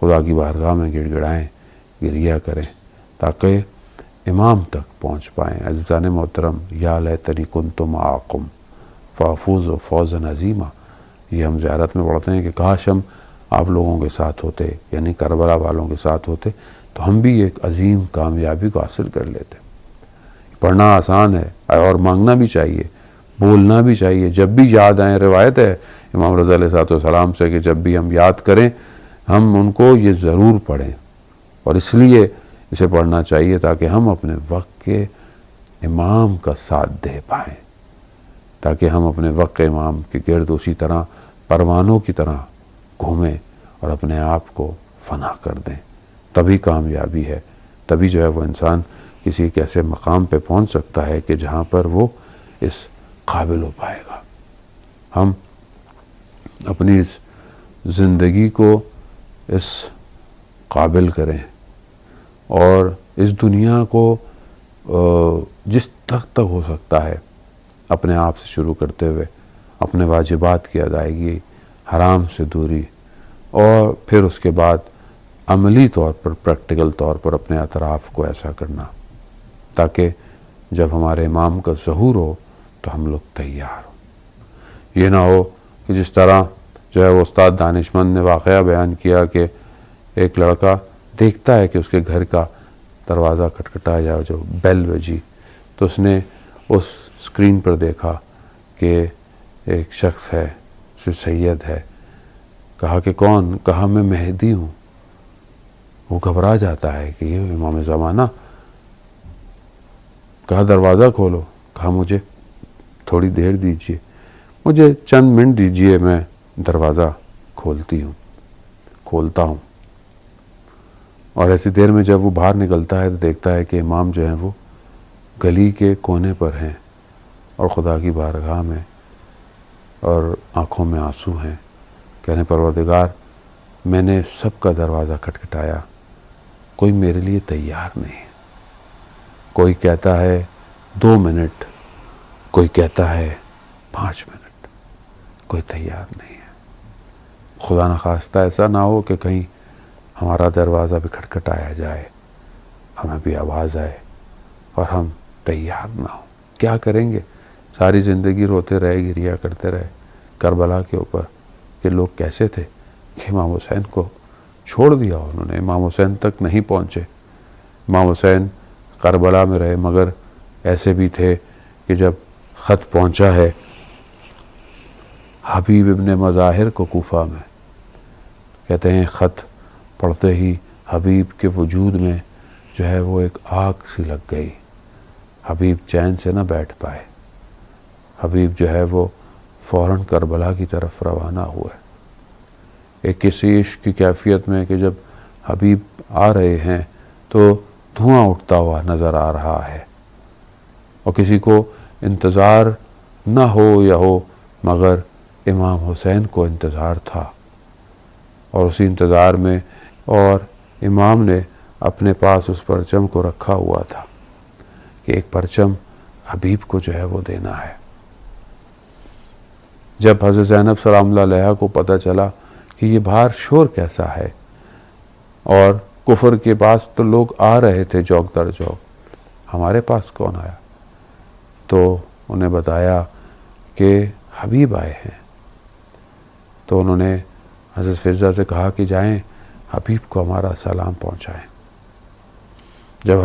خدا کی بارگاہ میں گڑ گڑائیں، گریہ کریں تاکہ امام تک پہنچ پائیں۔ عزیزان محترم، یا لیتنی کنت معکم فافوز و فوزا عظیما، یہ ہم زیارت میں پڑھتے ہیں کہ کاش ہم آپ لوگوں کے ساتھ ہوتے، یعنی کربلا والوں کے ساتھ ہوتے تو ہم بھی ایک عظیم کامیابی کو حاصل کر لیتے۔ پڑھنا آسان ہے اور مانگنا بھی چاہیے، بولنا بھی چاہیے جب بھی یاد آئیں۔ روایت ہے امام رضا علیہ السلام سے کہ جب بھی ہم یاد کریں ہم ان کو یہ ضرور پڑھیں، اور اس لیے اسے پڑھنا چاہیے تاکہ ہم اپنے وقت کے امام کا ساتھ دے پائیں، تاکہ ہم اپنے وقت کے امام کے گرد اسی طرح پروانوں کی طرح گھومیں اور اپنے آپ کو فنا کر دیں۔ تبھی کامیابی ہے، تبھی جو ہے وہ انسان کسی ایک ایسے مقام پہ پہنچ سکتا ہے کہ جہاں پر وہ اس قابل ہو پائے گا۔ ہم اپنی اس زندگی کو اس قابل کریں اور اس دنیا کو جس تک ہو سکتا ہے اپنے آپ سے شروع کرتے ہوئے اپنے واجبات کی ادائیگی، حرام سے دوری، اور پھر اس کے بعد عملی طور پر، پریکٹیکل طور پر اپنے اطراف کو ایسا کرنا تاکہ جب ہمارے امام کا ظہور ہو تو ہم لوگ تیار ہوں۔ یہ نہ ہو کہ جس طرح جو ہے وہ استاد دانشمند نے واقعہ بیان کیا کہ ایک لڑکا دیکھتا ہے کہ اس کے گھر کا دروازہ کھٹکھٹایا، جو بیل بجی، تو اس نے اس اسکرین پر دیکھا کہ ایک شخص ہے جو سید ہے۔ کہا کہ کون؟ کہا میں مہدی ہوں۔ وہ گھبرا جاتا ہے کہ یہ امام زمانہ۔ کہا دروازہ کھولو۔ کہا مجھے تھوڑی دیر دیجیے، مجھے چند منٹ دیجیے، میں دروازہ کھولتا ہوں۔ اور ایسی دیر میں جب وہ باہر نکلتا ہے تو دیکھتا ہے کہ امام جو ہیں وہ گلی کے کونے پر ہیں اور خدا کی بارگاہ میں، اور آنکھوں میں آنسو ہیں، کہنے پروردگار میں نے سب کا دروازہ کھٹکھٹایا، کوئی میرے لیے تیار نہیں ہے۔ کوئی کہتا ہے 2 منٹ، کوئی کہتا ہے 5 منٹ، کوئی تیار نہیں ہے۔ خدا نخواستہ ایسا نہ ہو کہ کہیں ہمارا دروازہ بھی کھٹکھٹایا جائے، ہمیں بھی آواز آئے اور ہم تیار نہ ہوں۔ کیا کریں گے؟ ساری زندگی روتے رہے، گریہ کرتے رہے کربلا کے اوپر کہ لوگ کیسے تھے کہ امام حسین کو چھوڑ دیا انہوں نے، امام حسین تک نہیں پہنچے۔ امام حسین کربلا میں رہے، مگر ایسے بھی تھے کہ جب خط پہنچا ہے حبیب ابن مظاہر کو کوفہ میں، کہتے ہیں خط پڑھتے ہی حبیب کے وجود میں جو ہے وہ ایک آگ سی لگ گئی۔ حبیب چین سے نہ بیٹھ پائے، حبیب جو ہے وہ فوراً کربلا کی طرف روانہ ہوئے، ایک کسی عشق کی کیفیت میں کہ جب حبیب آ رہے ہیں تو دھواں اٹھتا ہوا نظر آ رہا ہے، اور کسی کو انتظار نہ ہو یا ہو مگر امام حسین کو انتظار تھا، اور اسی انتظار میں اور امام نے اپنے پاس اس پرچم کو رکھا ہوا تھا کہ ایک پرچم حبیب کو جو ہے وہ دینا ہے۔ جب حضرت زینب سلام اللہ علیہا کو پتہ چلا کہ یہ باہر شور کیسا ہے، اور کفر کے پاس تو لوگ آ رہے تھے جوک در جوک، ہمارے پاس کون آیا؟ تو انہیں بتایا کہ حبیب آئے ہیں۔ تو انہوں نے حضرت فضہ سے کہا کہ جائیں حبیب کو ہمارا سلام پہنچائیں۔ جب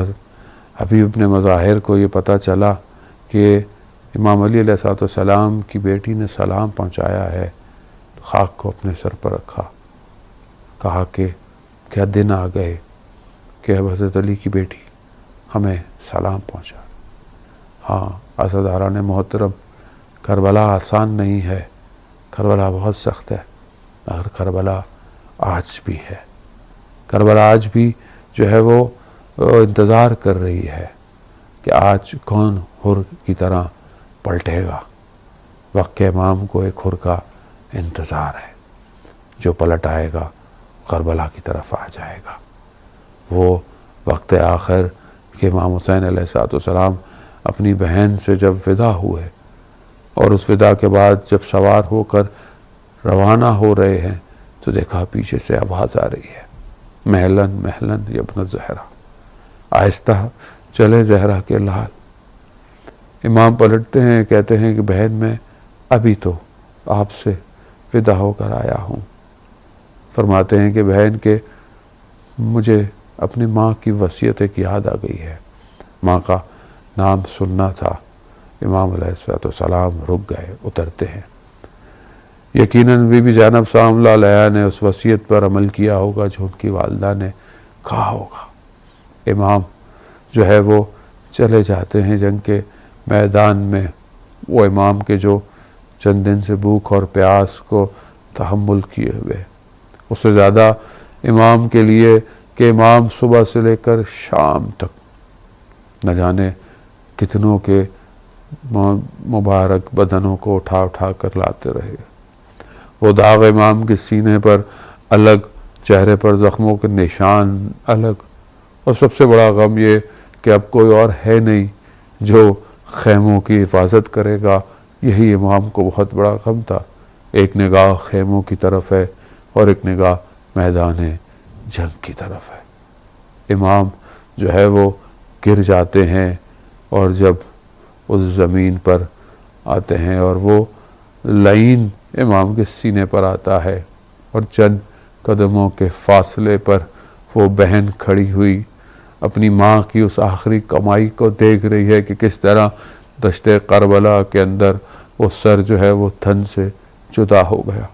حبیب ابن مظاہر کو یہ پتہ چلا کہ امام علی علیہ السلام کی بیٹی نے سلام پہنچایا ہے تو خاک کو اپنے سر پر رکھا، کہا کہ کیا دن آ گئے کہ اب حضرت علی کی بیٹی ہمیں سلام پہنچا۔ ہاں عزاداران محترم، کربلا آسان نہیں ہے، کربلا بہت سخت ہے، مگر کربلا آج بھی ہے، کربلا آج بھی جو ہے وہ انتظار کر رہی ہے کہ آج کون حر کی طرح پلٹے گا۔ وقت امام کو ایک حر کا انتظار ہے، جو پلٹ آئے گا کربلا کی طرف آ جائے گا۔ وہ وقت آخر کہ امام حسین علیہ السلام اپنی بہن سے جب ودا ہوئے اور اس ودا کے بعد جب سوار ہو کر روانہ ہو رہے ہیں تو دیکھا پیچھے سے آواز آ رہی ہے، محلن محلن یا ابن زہرا، آہستہ چلے زہرا کے لال۔ امام پلٹتے ہیں، کہتے ہیں کہ بہن میں ابھی تو آپ سے ودا ہو کر آیا ہوں۔ فرماتے ہیں کہ بہن کے مجھے اپنی ماں کی وصیت ایک یاد آ گئی ہے، ماں کا نام سننا تھا۔ امام علیہ السلام رک گئے، اترتے ہیں۔ یقیناً بی بی زینب سلام اللہ علیہا نے اس وصیت پر عمل کیا ہوگا جو ان کی والدہ نے کہا ہوگا۔ امام جو ہے وہ چلے جاتے ہیں جنگ کے میدان میں، وہ امام کے جو چند دن سے بھوک اور پیاس کو تحمل کیے ہوئے، اس سے زیادہ امام کے لیے کہ امام صبح سے لے کر شام تک نہ جانے کتنوں کے مبارک بدنوں کو اٹھا اٹھا کر لاتے رہے۔ وہ داغ امام کے سینے پر الگ، چہرے پر زخموں کے نشان الگ، اور سب سے بڑا غم یہ کہ اب کوئی اور ہے نہیں جو خیموں کی حفاظت کرے گا۔ یہی امام کو بہت بڑا غم تھا۔ ایک نگاہ خیموں کی طرف ہے اور ایک نگاہ میدان جنگ کی طرف ہے۔ امام جو ہے وہ گر جاتے ہیں، اور جب اس زمین پر آتے ہیں اور وہ لعین امام کے سینے پر آتا ہے، اور چند قدموں کے فاصلے پر وہ بہن کھڑی ہوئی اپنی ماں کی اس آخری کمائی کو دیکھ رہی ہے کہ کس طرح دشت کربلا کے اندر وہ سر جو ہے وہ تھن سے جدا ہو گیا۔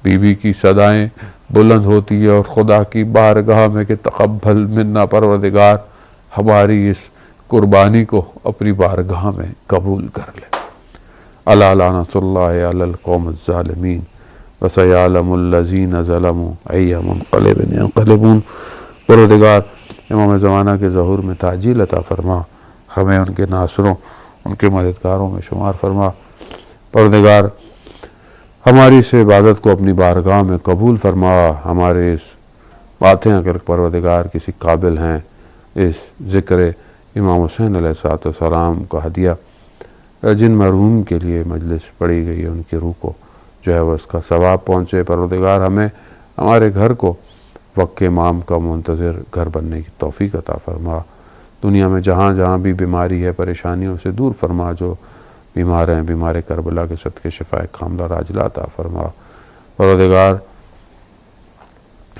بی بی کی صدائیں بلند ہوتی ہے اور خدا کی بارگاہ میں کہ تقبل منا پروردگار، ہماری اس قربانی کو اپنی بارگاہ میں قبول کر لے۔ الا لعنۃ اللہ علی القوم الظالمین وسیعلم الذین ظلموا ای منقلب ینقلبون۔ پروردگار امام زمانہ کے ظہور میں تعجیل عطا فرما، ہمیں ان کے ناصروں، ان کے مددگاروں میں شمار فرما۔ پروردگار ہماری اس عبادت کو اپنی بارگاہ میں قبول فرما۔ ہمارے اس باتیں اگر پروردگار کسی قابل ہیں، اس ذکر امام حسین علیہ السلام کا ہدیہ جن مرحوم کے لیے مجلس پڑھی گئی ہے، ان کی روح کو جو ہے وہ اس کا ثواب پہنچے۔ پروردگار ہمیں ہمارے گھر کو وقت امام کا منتظر گھر بننے کی توفیق عطا فرما۔ دنیا میں جہاں جہاں بھی بیماری ہے، پریشانیوں سے دور فرما۔ جو بیمار ہیں، بیمار کربلا کے صدقے شفائے کاملہ عاجلہ عطا فرما۔ پروردگار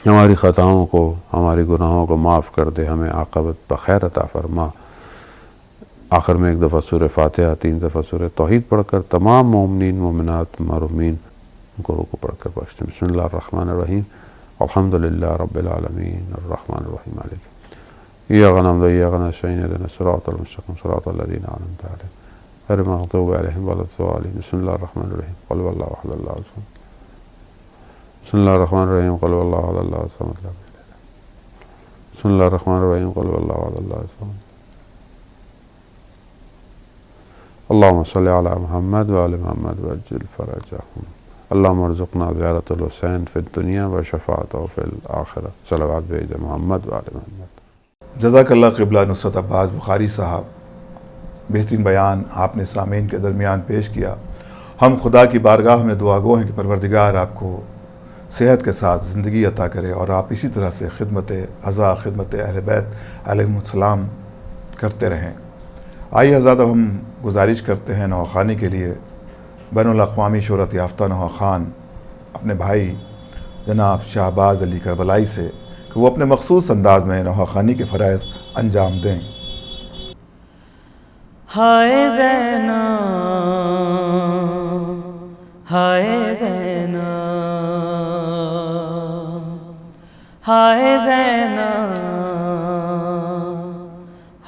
ہماری خطاؤں کو، ہماری گناہوں کو معاف کر دے، ہمیں عاقبت بخیر عطا فرما۔ آخر میں ایک دفعہ سورہ فاتحہ، 3 دفعہ سورہ توحید پڑھ کر تمام مومنین مومنات مرحومین کو رکوع پڑھ کر بخش دیں۔ بسم اللہ الرحمن الرحیم، الحمدللہ رب العالمین الرحمن الرحیم مالک ایاک نعبد و ایاک نستعین اهدنا الصراط المستقیم صراط الذین انعمت علیہم غیر المغضوب علیہم ولا الضالین۔ بسم اللہ الرحمن الرحیم، قل هو اللہ احد اللہ الصمد۔ بسم اللہ الرحمن الرحیم، قل هو اللہ احد اللہ الصمد لم یلد ولم یولد۔ بسم اللہ الرحمن الرحیم، قل هو اللہ احد اللہ الصمد۔ اللہم صلی علی محمد وآل محمد وعجل فرجہم۔ اللہم ارزقنا زیارت الحسین فی الدنیا و شفاعتہ فی الآخرہ۔ صلوات بھیج محمد وآل محمد۔ جزاک اللہ قبلہ نصرت عباس بخاری صاحب، بہترین بیان آپ نے سامعین کے درمیان پیش کیا۔ ہم خدا کی بارگاہ میں دعا گو ہیں کہ پروردگار آپ کو صحت کے ساتھ زندگی عطا کرے اور آپ اسی طرح سے خدمت عزا، خدمت اہل بیت علیہم السلام کرتے رہیں۔ آئیے حضرات، اب ہم گزارش کرتے ہیں نواخوانی کے لیے بین الاقوامی شہرت یافتہ نواخوان اپنے بھائی جناب شہباز علی کربلائی سے کہ وہ اپنے مخصوص انداز میں نوحہ خوانی کے فرائض انجام دیں۔ ہائے زینب، ہائے زینب، ہائے زینب،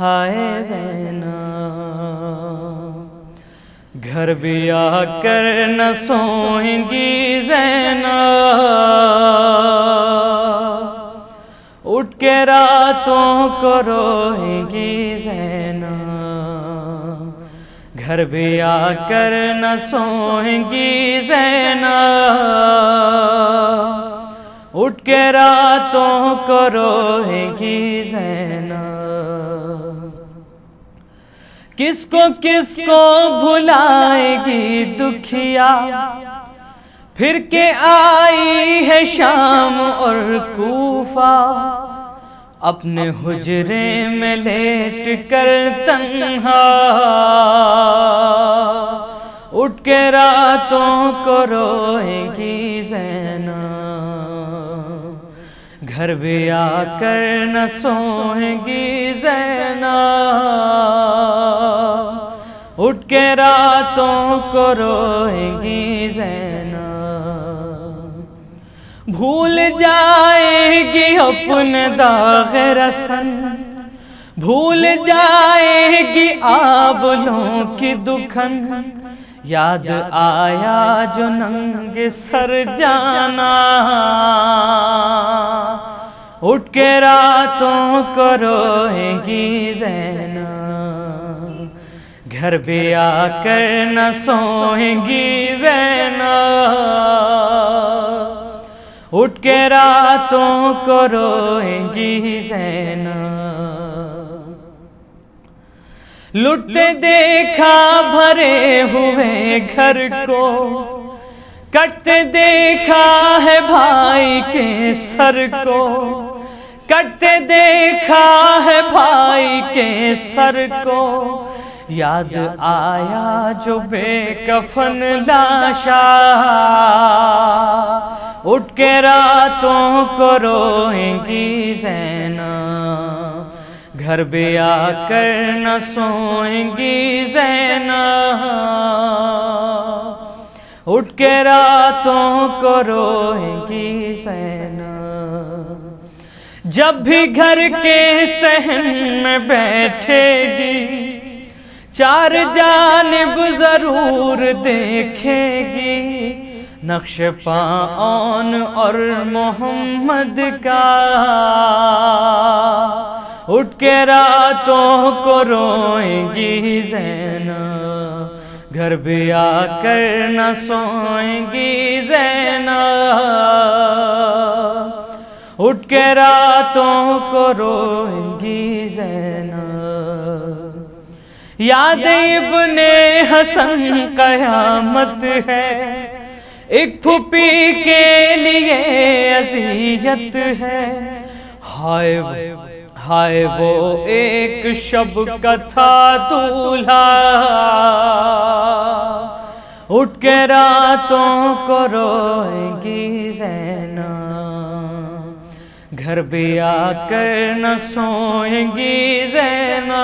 ہائے زینب، گھر بھی آ کر نہ سوئیں گی زینب، اٹھ کے راتوں کو روئیں گی زینب، گھر بھی آ کر نہ سوئیں گی زینب، اٹھ کے راتوں کو روئیں گی زینب، کس کو بھلائے گی دکھیا، پھر کے آئی ہے شام اور کوفہ، اپنے حجرے میں لیٹ کر تنہا، اٹھ کے راتوں کو روئیں گی زینب، گھر بھی آ کر نہ سوئیں گی زینب، اٹھ کے راتوں کو روئیں گی زینب، بھول جائے گی اپنے داغ رسن، بھول جائے گی آبلوں کی دکھن، یاد آیا جو ننگ سر جانا، اٹھ کے راتوں کو روئیں گی زینب، گھر بھی آ کر نہ سوئیں گی زینب، اٹھ کے راتوں کو روئیں گی زینب، لٹتے دیکھا بھرے ہوئے گھر کو، کٹتے دیکھا ہے بھائی کے سر کو، کٹتے دیکھا ہے بھائی کے سر کو، یاد آیا جو بے کفن لاشا، اٹھ کے راتوں کو روئیں گی زینب، گھر بھی آ کر نہ سوئیں گی زینب، اٹھ کے راتوں کو روئیں گی زینب، جب بھی گھر کے صحن میں بیٹھے گی، چار جانب ضرور دیکھے گی، نقش پاؤں اور محمد کا، اٹھ کے راتوں کو روئیں گی زینب، گھر بھی آ کر نہ سوئیں گی زینب، اٹھ کے راتوں کو روئیں گی زینب، یاد ابن حسن قیامت ہے، ایک پھوپھی کے لیے اذیت ہے، ہائے وہ ایک شب کا تھا دولہا، اٹھ کے راتوں کو روئیں گی زینب، گھر بھی آ کر نہ سوئیں گی زینب،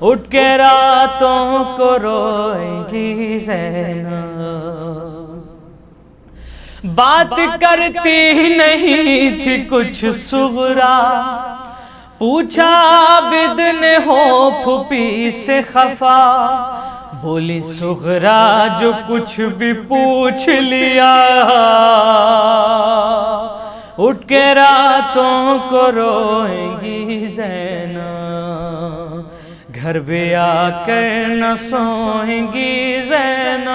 اٹھ کے راتوں کو روئیں گی زینب، بات کرتی نہیں تھی کچھ صغرا، پوچھا عابد نے ہو پھوپھی سے خفا، بولی صغرا جو کچھ بھی پوچھ لیا، اٹھ کے راتوں کو روئیں گی زینب، گھر بھی آ کر نہ سوئیں گی زینب،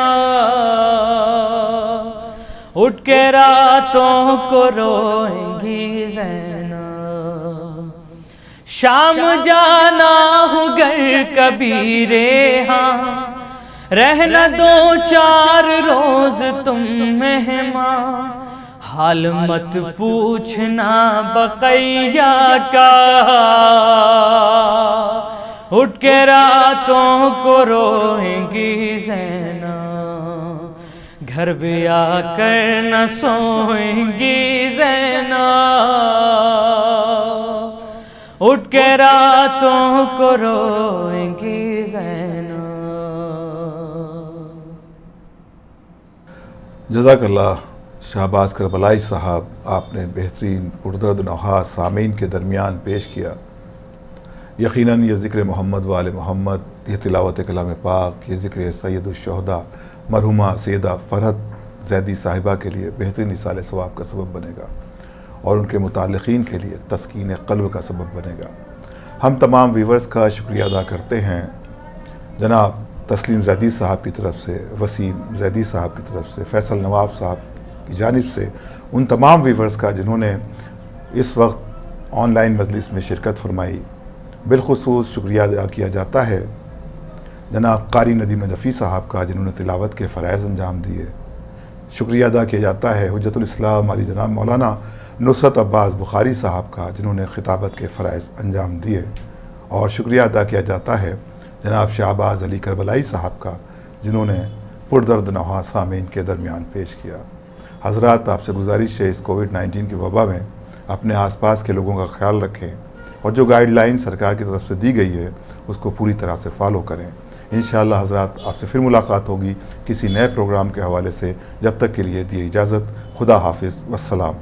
اٹھ کے راتوں کو روئیں گی زینب، شام جانا ہوں گر کبھی ریحاں، رہنا دو چار روز تم مہمان، حال مت پوچھنا بقیہ کا، اٹھ کے راتوں کو روئیں گی زینب، گھر بھی آ کر نہ سوئیں گی زینب، اٹھ کے راتوں کو روئیں گی زینب۔ جزاک اللہ شہباز کربلائی صاحب، آپ نے بہترین پردرد نوحہ سامعین کے درمیان پیش کیا۔ یقیناً یہ ذکر محمد و آل محمد، یہ تلاوت کلام پاک، یہ ذکر سید الشہداء مرحومہ سیدہ فرحت زیدی صاحبہ کے لیے بہترین ایصال ثواب کا سبب بنے گا اور ان کے متعلقین کے لیے تسکین قلب کا سبب بنے گا۔ ہم تمام ویورز کا شکریہ ادا کرتے ہیں، جناب تسلیم زیدی صاحب کی طرف سے، وسیم زیدی صاحب کی طرف سے، فیصل نواب صاحب کی جانب سے، ان تمام ویورز کا جنہوں نے اس وقت آن لائن مجلس میں شرکت فرمائی۔ بالخصوص شکریہ ادا کیا جاتا ہے جناب قاری ندیم نجفی صاحب کا، جنہوں نے تلاوت کے فرائض انجام دیے۔ شکریہ ادا کیا جاتا ہے حجت الاسلام علی جناب مولانا نصرت عباس بخاری صاحب کا، جنہوں نے خطابت کے فرائض انجام دیے۔ اور شکریہ ادا کیا جاتا ہے جناب شہباز علی کربلائی صاحب کا، جنہوں نے پردرد نوحہ سامعین کے درمیان پیش کیا۔ حضرات، آپ سے گزارش ہے اس کووڈ-19 کی وبا میں اپنے آس پاس کے لوگوں کا خیال رکھیں اور جو گائیڈ لائن سرکار کی طرف سے دی گئی ہے اس کو پوری طرح سے فالو کریں۔ انشاءاللہ حضرات آپ سے پھر ملاقات ہوگی کسی نئے پروگرام کے حوالے سے۔ جب تک کے لیے دیے اجازت، خدا حافظ، والسلام۔